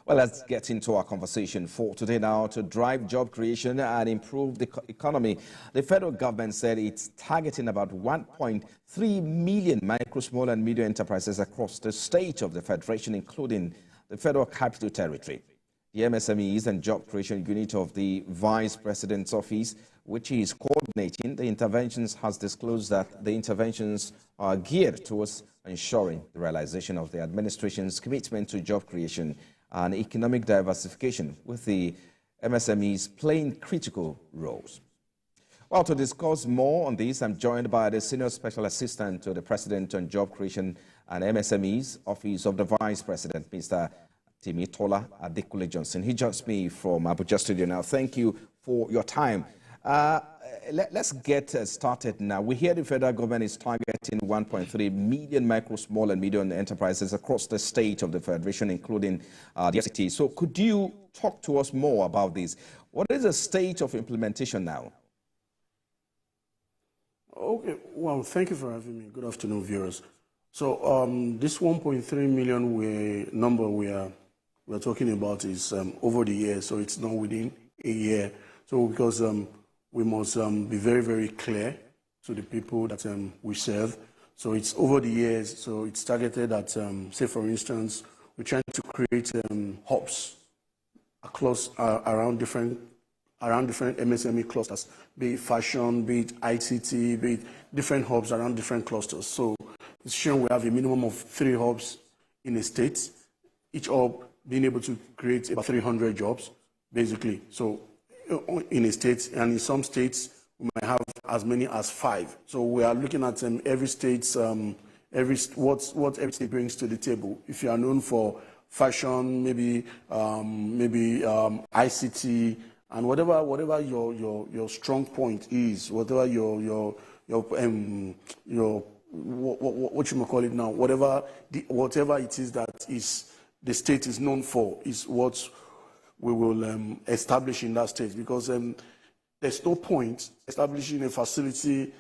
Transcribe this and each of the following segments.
Well, let's get into our conversation for today now. To drive job creation and improve the economy, the federal government said it's targeting about 1.3 million micro, small and medium enterprises across the state of the federation, including the Federal Capital Territory. The MSMEs and Job Creation Unit of the Vice President's Office, which is coordinating the interventions, has disclosed that the interventions are geared towards ensuring the realization of the administration's commitment to job creation and economic diversification, with the MSMEs playing critical roles. Well, to discuss more on this, I'm joined by the Senior Special Assistant to the President on Job Creation and MSMEs, Office of the Vice President, Mr. Timitola Adekule Johnson. He joins me from Abuja Studio now. Thank you for your time. Let's get started now. We hear the federal government is targeting 1.3 million micro, small and medium enterprises across the state of the federation, including the FCT. So could you talk to us more about this? What is the state of implementation now? Okay, well, thank you for having me. Good afternoon, viewers. So this 1.3 million number we're talking about is over the year, so it's not within a year. So because we must be very, very clear to the people that we serve. So it's over the years, so it's targeted at, say for instance, we're trying to create hubs across, around different MSME clusters, be it fashion, be it ICT, be it different hubs around different clusters. So it's showing we have a minimum of 3 hubs in a state, each hub being able to create about 300 jobs, basically. So in a state, and in some states, we might have as many as 5. So we are looking at every state's, what every state brings to the table. If you are known for fashion, maybe ICT, and whatever your strong point is, whatever your what you might call it now, whatever it is that is the state is known for, is what we will establish in that state, because there's no point establishing a facility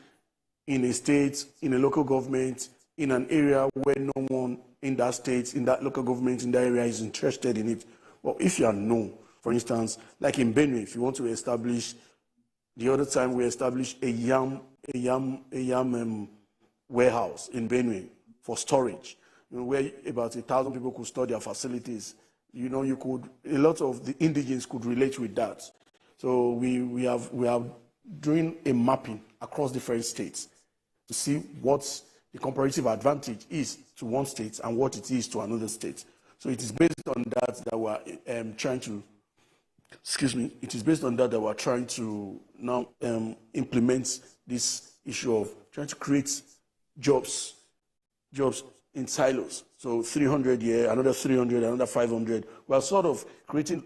in a state, in a local government, in an area where no one in that state, in that local government, in that area is interested in it. Well, if you are known, for instance, like in Benue, if you want to establish, the other time we established a yam warehouse in Benue for storage, where about 1,000 people could store their facilities. A lot of the indigenes could relate with that. So we are doing a mapping across different states to see what the comparative advantage is to one state and what it is to another state. So it is based on that we're trying to, it is based on that we're trying to now implement this issue of trying to create jobs in silos. So 300 here, another 300, another 500. We're sort of creating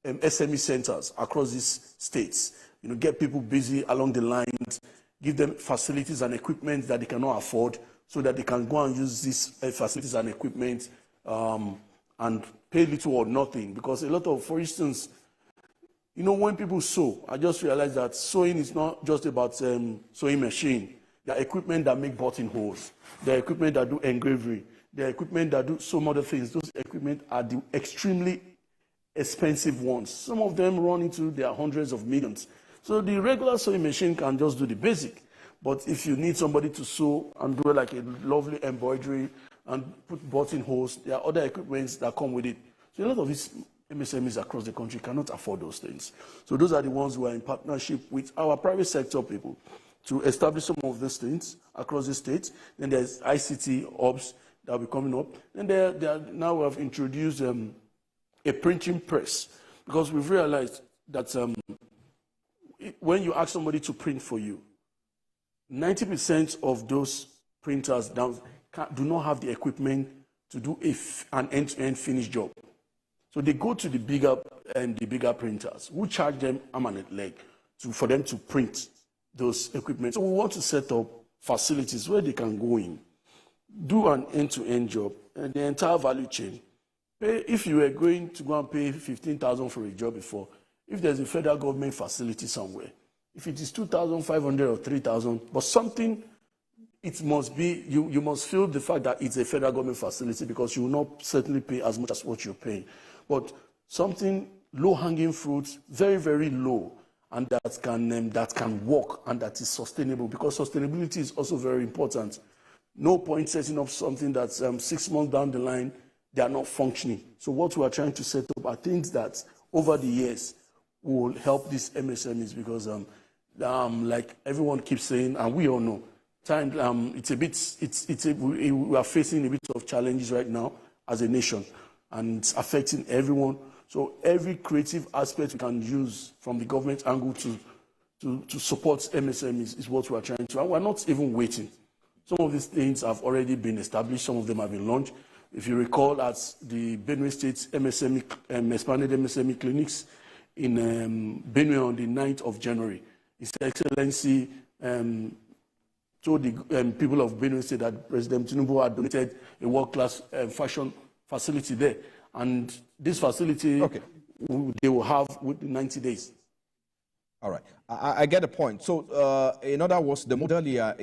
SME centers across these states. Get people busy along the lines, give them facilities and equipment that they cannot afford, so that they can go and use these facilities and equipment and pay little or nothing. Because a lot of, for instance, when people sew, I just realized that sewing is not just about sewing machine. There are equipment that make buttonholes. There are equipment that do engraving. There are equipment that do some other things. Those equipment are the extremely expensive ones. Some of them run into their hundreds of millions. So the regular sewing machine can just do the basic. But if you need somebody to sew and do like a lovely embroidery and put buttonholes, there are other equipments that come with it. So a lot of these MSMEs across the country cannot afford those things. So those are the ones who are in partnership with our private sector people to establish some of these things across the state. Then there's ICT hubs that will be coming up. And now we have introduced a printing press, because we've realized that when you ask somebody to print for you, 90% of those printers do not have the equipment to do an end-to-end finished job. So they go to the bigger printers, who charge them arm and leg for them to print those equipment. So we want to set up facilities where they can go in, do an end-to-end job, and the entire value chain. If you were going to go and pay 15,000 for a job before, if there's a federal government facility somewhere, if it is 2,500 or 3,000, but something it must be, you must feel the fact that it's a federal government facility, because you will not certainly pay as much as what you're paying. But something low-hanging fruit, very, very low, and that can work and that is sustainable, because sustainability is also very important. No point setting up something that's 6 months down the line, they are not functioning. So what we are trying to set up are things that over the years will help these MSMEs, because like everyone keeps saying, and we all know, we are facing a bit of challenges right now as a nation, and it's affecting everyone. So every creative aspect we can use from the government angle to support MSMEs is what we are trying to, and we're not even waiting. Some of these things have already been established, some of them have been launched. If you recall, at the Benue State expanded MSME clinics in Benue on the 9th of January, His Excellency told the people of Benue State that President Tinubu had donated a world-class fashion facility there. And this facility, they will have within 90 days. All right. I get the point. So, in other words, the model you are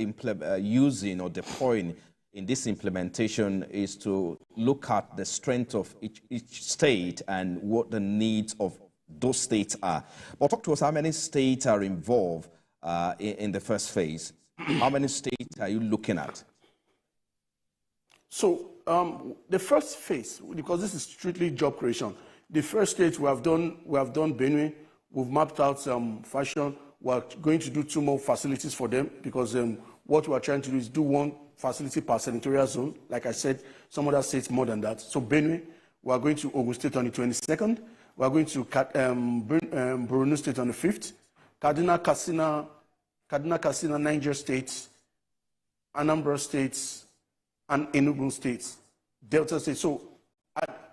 using or deploying in this implementation is to look at the strength of each state and what the needs of those states are. But talk to us, how many states are involved in the first phase? How many states are you looking at? So the first phase, because this is strictly job creation, the first stage we have done Benue. We've mapped out fashion. We're going to do 2 more facilities for them, because what we're trying to do is do 1 facility per senatorial zone. Like I said, some other states more than that. So Benue, we're going to Ogun State on the 22nd. We're going to Borno State on the 5th. Kaduna, Katsina, Niger State, Anambra State, and Enugu State, Delta State, so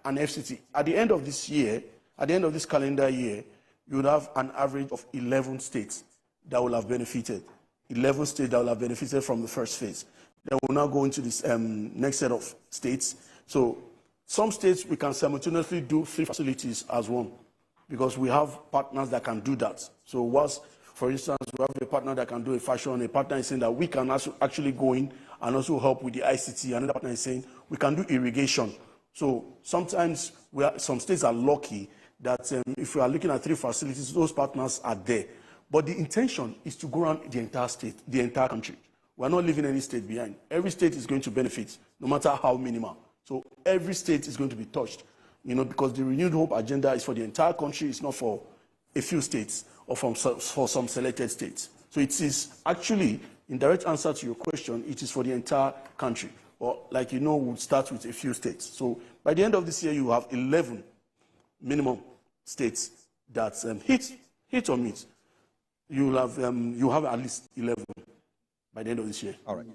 an FCT. At the end of this year, at the end of this calendar year, you would have an average of 11 states that will have benefited. 11 states that will have benefited from the first phase. Then we'll now go into this next set of states. So some states we can simultaneously do 3 facilities as one, because we have partners that can do that. So whilst, for instance, we have a partner that can do a fashion, a partner is saying that we can actually go in and also help with the ICT. Another partner is saying we can do irrigation. So sometimes some states are lucky that if we are looking at 3 facilities, those partners are there. But the intention is to go around the entire state, the entire country. We're not leaving any state behind. Every state is going to benefit, no matter how minimal. So every state is going to be touched, because the Renewed Hope agenda is for the entire country. It's not for a few states or for some selected states. So it is actually, in direct answer to your question, it is for the entire country. Or we'll start with a few states. So by the end of this year, you have 11 minimum states that hit or miss. You have at least 11 by the end of this year. All right.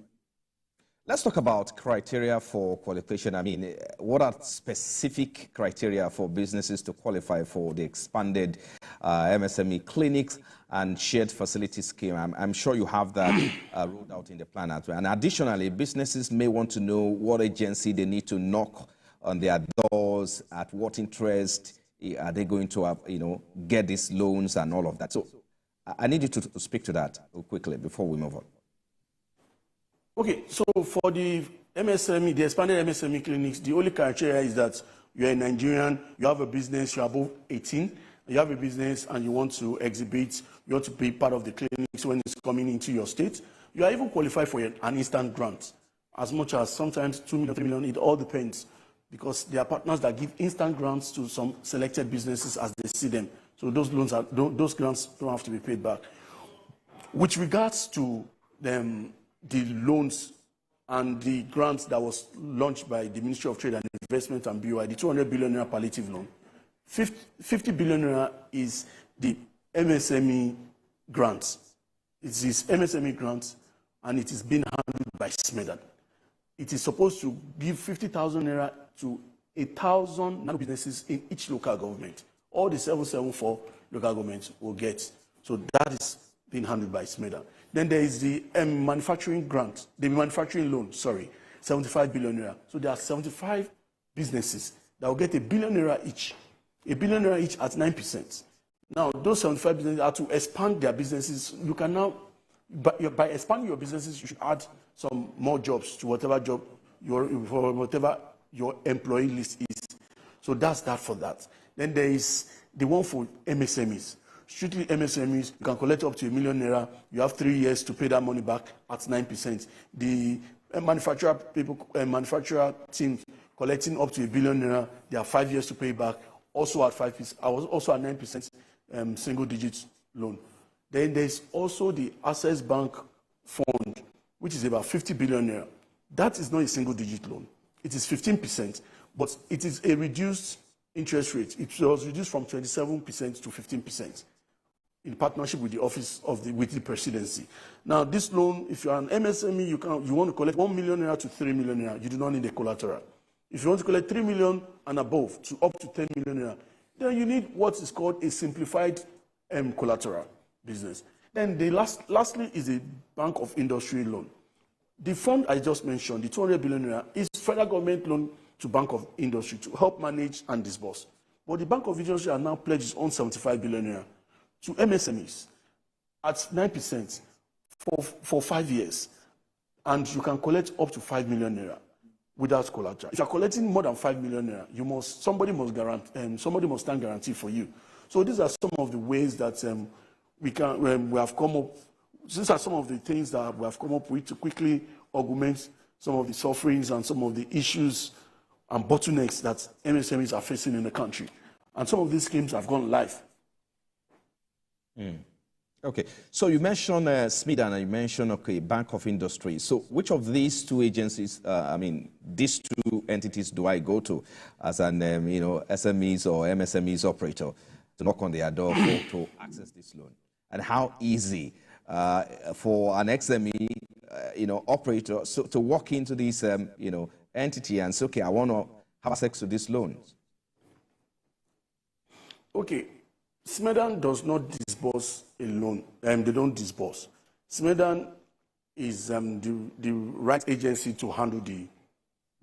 Let's talk about criteria for qualification. I mean, what are specific criteria for businesses to qualify for the expanded MSME clinics and shared facility scheme? I'm sure you have that rolled out in the plan as well. And additionally, businesses may want to know what agency they need to knock on their doors, at what interest are they going to have, get these loans and all of that. So I need you to speak to that quickly before we move on. Okay, so for the MSME, the expanded MSME clinics, the only criteria is that you're a Nigerian, you have a business, you're above 18, you have a business and you want to exhibit, you want to be part of the clinics when it's coming into your state. You are even qualified for an instant grant, as much as sometimes 2 million, 3 million, it all depends, because there are partners that give instant grants to some selected businesses as they see them. So those grants don't have to be paid back. With regards to the loans and the grants that was launched by the Ministry of Trade and Investment and BOI, the 200 billion naira palliative loan, 50 billion naira is the MSME grants. It is MSME grants, and it is being handled by SMEDAN. It is supposed to give 50,000 naira to 1,000 nano businesses in each local government. All the 774 local governments will get. So that is being handled by SMEDAN. Then there is the manufacturing grant, the manufacturing loan, 75 billion naira. So there are 75 businesses that will get 1 billion naira each. 1 billion naira each at 9%. Now, those 75 businesses are to expand their businesses. You can now But by expanding your businesses, you should add some more jobs to whatever job whatever your employee list is. So that's that for that. Then there is the one for MSMEs. Strictly MSMEs, you can collect up to ₦1 million. You have 3 years to pay that money back at 9%. The manufacturer team collecting up to ₦1 billion, they have 5 years to pay back, also at 5%, also at 9% single-digit loan. Then there's also the Access Bank Fund, which is about ₦50 billion. That is not a single-digit loan. It is 15%, but it is a reduced interest rate. It was reduced from 27% to 15% in partnership with the office of the presidency. Now, this loan, if you're an MSME, you want to collect ₦1 million to ₦3 million. You do not need a collateral. If you want to collect 3 million and above to up to 10 million, then you need what is called a simplified collateral business. Then the lastly is a Bank of Industry loan. The fund I just mentioned, the ₦200 billion, is federal government loan to Bank of Industry to help manage and disburse. But the Bank of Industry has now pledged its own ₦75 billion to MSMEs at 9% for 5 years. And you can collect up to ₦5 million without collateral. If you're collecting more than ₦5 million, somebody must stand guarantee for you. So these are some of the ways that we have come up. These are some of the things that we have come up with to quickly augment some of the sufferings and some of the issues and bottlenecks that MSMEs are facing in the country. And some of these schemes have gone live. Okay, so you mentioned SMED and you mentioned, Bank of Industry. So which of these two agencies, these two entities do I go to as an, SMEs or MSMEs operator to knock on their door to access this loan? And how easy for an SME, operator to walk into this, entity and say, okay, I want to have access to these loans? Okay. SMEDAN does not disburse a loan. They don't disburse. SMEDAN is the right agency to handle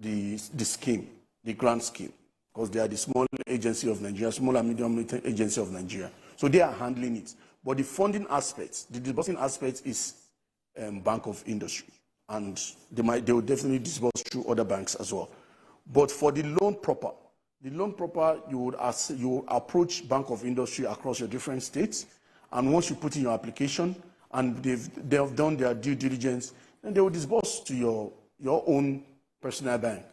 the scheme, the grant scheme, because they are the small agency of Nigeria, small and medium agency of Nigeria. So they are handling it. But the funding aspect, the disbursing aspect is Bank of Industry. And they will definitely disburse through other banks as well. But for the loan proper, you would approach Bank of Industry across your different states, and once you put in your application and they have done their due diligence, then they will disburse to your own personal bank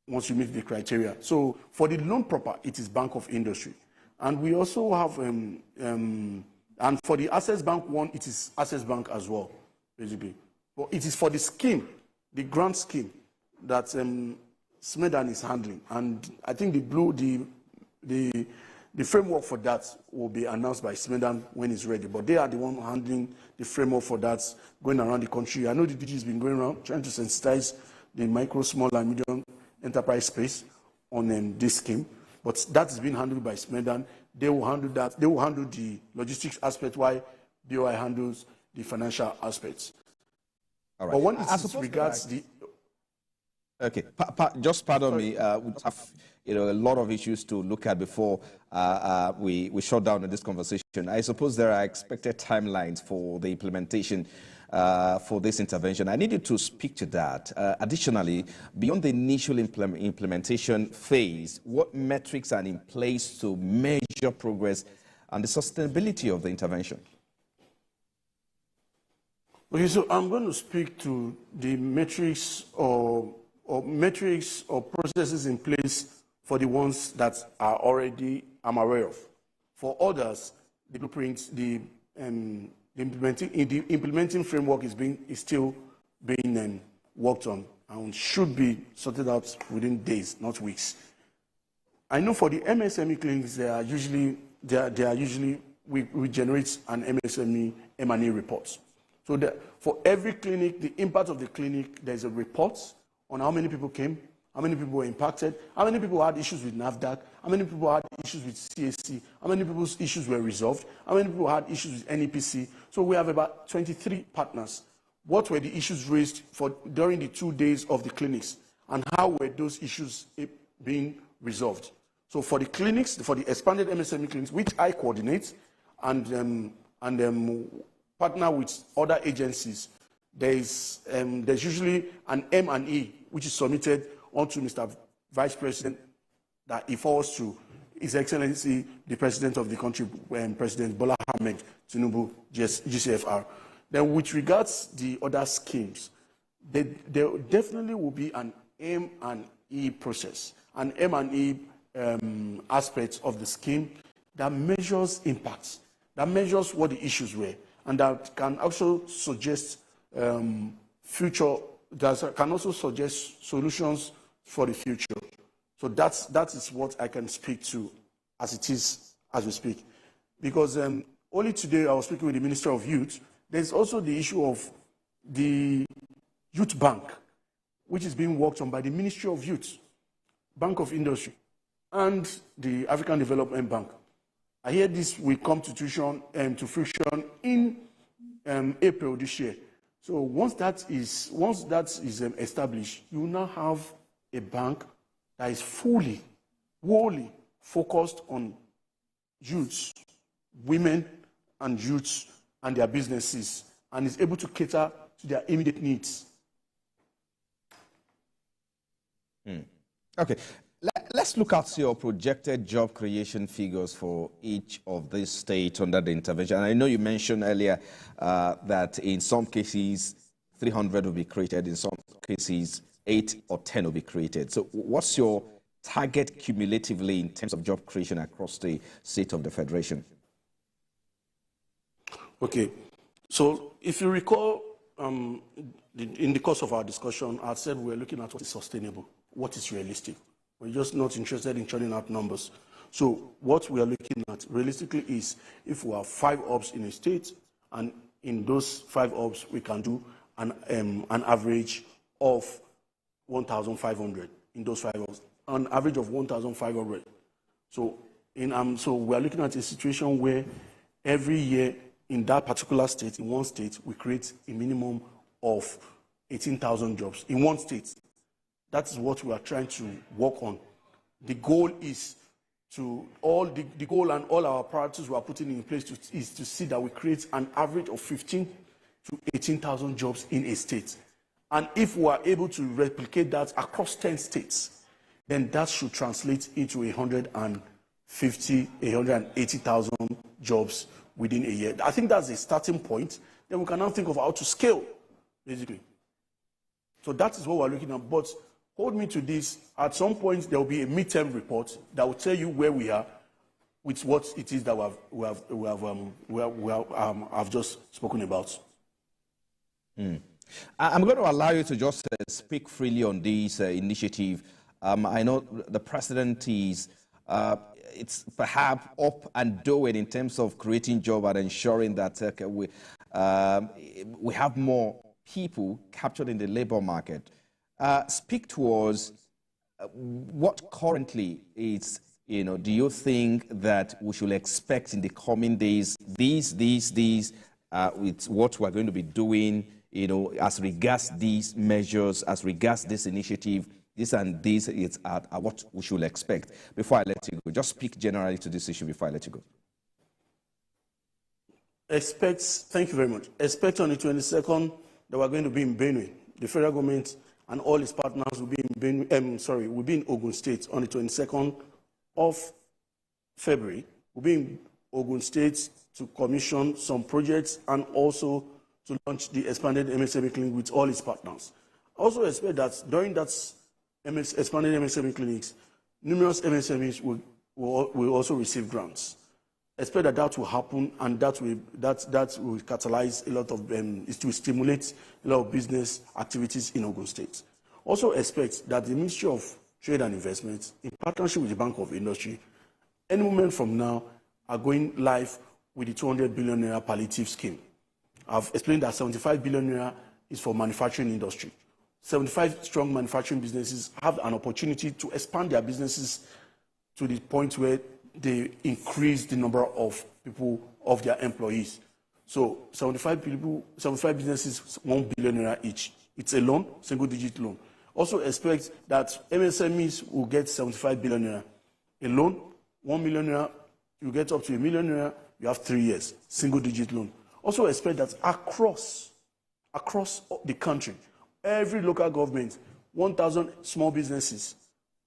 once you meet the criteria. So for the loan proper, it is Bank of Industry. And we also have, and for the Access Bank one, it is Access Bank as well, basically. But it is for the scheme, the grant scheme, that SMEDAN is handling. And I think the framework for that will be announced by SMEDAN when it's ready. But they are the one handling the framework for that, going around the country. I know the DG has been going around trying to sensitize the micro, small, and medium enterprise space on this scheme. But that is being handled by SMEDAN. They will handle that. They will handle the logistics aspect, while BOI handles the financial aspects. All right. But when it regards the... Okay, just pardon me. We have a lot of issues to look at before we shut down in this conversation. I suppose there are expected timelines for the implementation for this intervention. I need you to speak to that. Additionally, beyond the initial implementation phase, what metrics are in place to measure progress and the sustainability of the intervention? Okay, so I'm going to speak to the metrics or processes in place for the ones that are already I'm aware of. For others, the blueprint, the implementing framework is still being worked on and should be sorted out within days, not weeks. I know for the MSME clinics, we generate an MSME M&A report. So for every clinic, the impact of the clinic, there's a report on how many people came, how many people were impacted, how many people had issues with NAFDAC, how many people had issues with CAC, how many people's issues were resolved, how many people had issues with NEPC. So we have about 23 partners. What were the issues raised during the 2 days of the clinics, and how were those issues being resolved? So for the clinics, for the expanded MSME clinics, which I coordinate, and partner with other agencies, there's usually an M&E which is submitted onto Mr. Vice President that he forwards to His Excellency, the President of the country, President Bola Ahmed Tinubu, GCFR. Then with regards the other schemes, there definitely will be an M&E process, an M&E aspect of the scheme that measures impacts, that measures what the issues were, and that can also suggest solutions for the future. So that is what I can speak to as it is as we speak. Because only today I was speaking with the Minister of Youth. There's also the issue of the Youth Bank, which is being worked on by the Ministry of Youth, Bank of Industry, and the African Development Bank. I hear this will come to fruition in April this year. So once that is established, you will now have a bank that is wholly focused on youths, women and youths and their businesses, and is able to cater to their immediate needs. Okay, let's look at your projected job creation figures for each of these states under the intervention. And I know you mentioned earlier that in some cases 300 will be created, in some cases 8 or 10 will be created. So what's your target cumulatively in terms of job creation across the state of the Federation? Okay, so if you recall, in the course of our discussion, I said we're looking at what is sustainable, what is realistic. We're just not interested in churning out numbers. So what we are looking at realistically is if we have 5 hubs in a state, and in those 5 hubs we can do an average of 1,500 in those 5 hubs, an average of 1,500. So so we are looking at a situation where every year in that particular state, in one state, we create a minimum of 18,000 jobs in one state. That is what we are trying to work on. The goal is the goal and all our priorities we are putting in place is to see that we create an average of 15 to 18,000 jobs in a state. And if we are able to replicate that across 10 states, then that should translate into 180,000 jobs within a year. I think that's a starting point. Then we can now think of how to scale, basically. So that is what we're looking at. But hold me to this. At some point, there will be a midterm report that will tell you where we are with what it is that I've just spoken about. I'm going to allow you to just speak freely on this initiative. I know the president is it's perhaps up and doing in terms of creating jobs and ensuring that we have more people captured in the labor market. Speak to us, what currently is, do you think that we should expect in the coming days, these, with what we're going to be doing, as regards these measures, as regards this initiative, this and this is what we should expect. Before I let you go, just speak generally to this issue before I let you go. Thank you very much. Expect on the 22nd that we're going to be in Benue. The federal government and all its partners will be in Benue, will be in Ogun State on the 22nd of February. We'll be in Ogun State to commission some projects and also to launch the expanded MSME clinic with all its partners. I also expect that during that expanded MSME clinics, numerous MSMEs will also receive grants. I expect that will happen, and that will catalyze a lot of, is to stimulate a lot of business activities in Ogun State. Also expect that the Ministry of Trade and Investment, in partnership with the Bank of Industry, any moment from now, are going live with the 200 billion naira palliative scheme. I've explained that 75 billion naira is for manufacturing industry. 75 strong manufacturing businesses have an opportunity to expand their businesses to the point where they increase the number of people, of their employees. So 75 businesses, 1 billion naira each. It's a loan, single-digit loan. Also expect that MSMEs will get 75 billion naira. A loan, 1 million naira, you get up to 1 million naira, you have 3 years, single-digit loan. Also expect that across the country, every local government, 1,000 small businesses,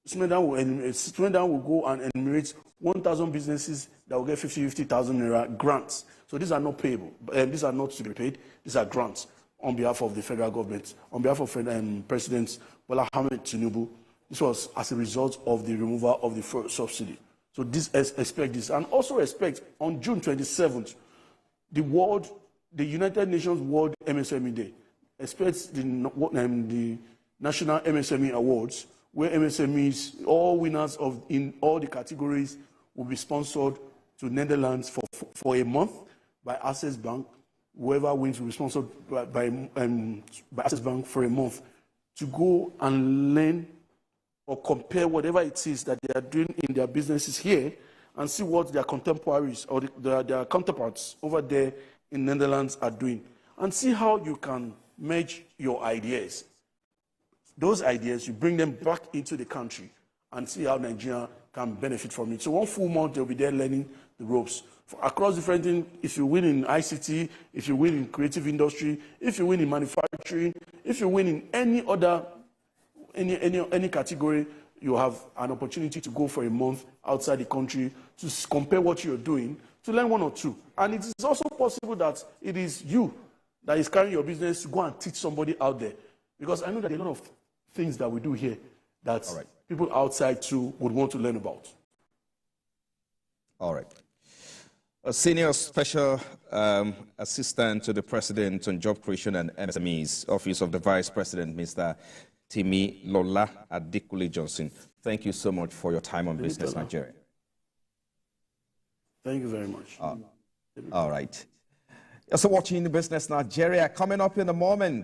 Sweden will go and enumerate 1,000 businesses that will get 50,000 naira grants. So these are not payable. These are not to be paid. These are grants on behalf of the federal government, on behalf of President Bola Ahmed Tinubu. This was as a result of the removal of the fuel subsidy. So expect this. And also expect on June 27th, the United Nations World MSME Day. Expect the National MSME Awards, where MSMEs, all winners in all the categories, will be sponsored to Netherlands for a month by Access Bank. Whoever wins will be sponsored by Access Bank for a month to go and learn or compare whatever it is that they are doing in their businesses here and see what their contemporaries or their counterparts over there in Netherlands are doing, and see how you can merge your ideas. Those ideas, you bring them back into the country and see how Nigeria can benefit from it. So 1 full month, they'll be there learning the ropes. Across different things, if you win in ICT, if you win in creative industry, if you win in manufacturing, if you win in any other, any category, you have an opportunity to go for a month outside the country to compare what you're doing, to learn 1 or 2. And it is also possible that it is you that is carrying your business to go and teach somebody out there. Because I know that there are a lot of things that we do here that people outside too would want to learn about. All right. A senior special assistant to the President on Job Creation and MSMEs, Office of the Vice President, Mr. Timi Lola Adikuli Johnson. Thank you so much for your time on Business Nigeria. Thank you very much. All right. You're also watching Business Nigeria. Coming up in a moment,